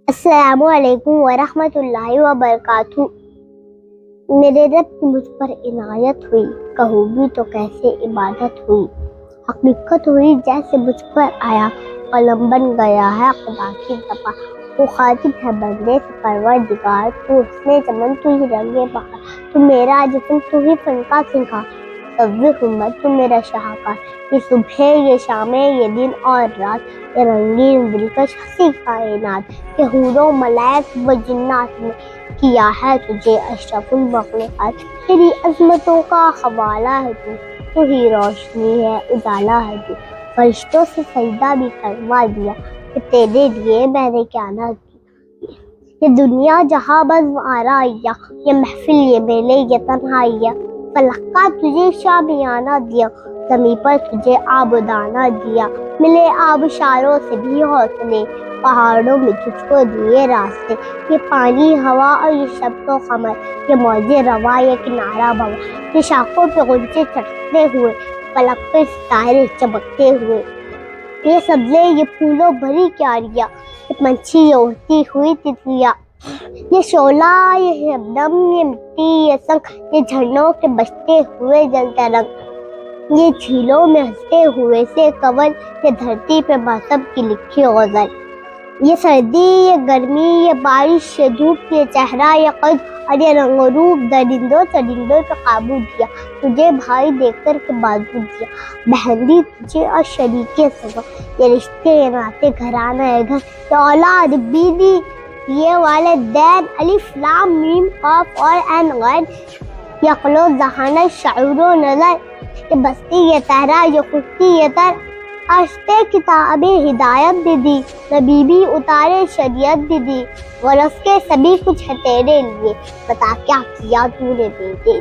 السلام علیکم ورحمۃ اللہ وبرکاتہ۔ میرے رب کی مجھ پر عنایت ہوئی، کہوں بھی تو کیسے عبادت ہوئی۔ حقیقت ہوئی جیسے مجھ پر آیا، قلم بن گیا ہے خدا کی زبان۔ مخاطب ہے بندے سے پروردگار، تو حسن چمن تو ہی رنگ بہار، تو میرا جسم تو ہی فن کا سنگار، مصور امت تو میرا شاہکار۔ یہ صبح یہ شام یہ دن اور رات، یہ رنگین دلکش ہنسی کائنات، کہ حور و ملائک و جنات نے کیا ہے تجھے اشرف المخلوقات۔ تیری عظمتوں کا حوالہ ہے تو ہی روشنی ہے اجالا ہے تو، فرشتوں سے سجدہ بھی کروا دیا کہ تیرے لیے میں نے کیا نہ کیا۔ یہ دنیا جہاں بزم آرائیہ، یہ محفل یہ میلے یہ تنہائیہ، فلک کا تجھے شامیانہ دیا، زمیں پر تجھے آبادانہ دیا۔ ملے آبشاروں سے بھی حوصلے، پہاڑوں میں تجھ کو دیے راستے، یہ پانی ہوا اور یہ شب و قمر، یہ موج رواں یہ کنارہ بواں، یہ شاخوں پہ غنچے چڑھتے ہوئے، فلک پہ ستارے چمکتے ہوئے، یہ سبزے یہ پھولوں بھری کیاریاں، یہ پنچھی یہ اڑتی ہوئی تتلیاں، یہ شعلہ یہ شبنم یہ مٹی یہ سنگ، یہ جھرنوں کے بجتے ہوئے جل ترنگ، یہ جھیلوں میں ہنستے ہوئے سے کنول، یہ دھرتی پہ مذہب کی لکھی غزل، یہ سردی یہ گرمی یہ بارش یہ دھوپ یہ چہرہ یہ قد، اور یہ رنگ و روپ درندوں چرندوں پہ قابو دیا، تجھے بھائی دیکھ کر کے بازو دیا، بہن دی تجھے اور شریک سفر، یہ رشتے یہ ناطے گھرانہ ہے گھر، یہ اولاد بھی دی یہ والدین، الف لام میم قاف اور عین غین، یہ عقل و ذہان شعور و نظر، یہ بستی یہ تہرا یہ خشکی یہ تر، آشتے کتاب ہدایت بھی دی، نبی بھی اتارے شریعت بھی دی، غرض کے سبھی کچھ ہے تیرے لیے، بتا کیا کیا تو نے میرے لیے۔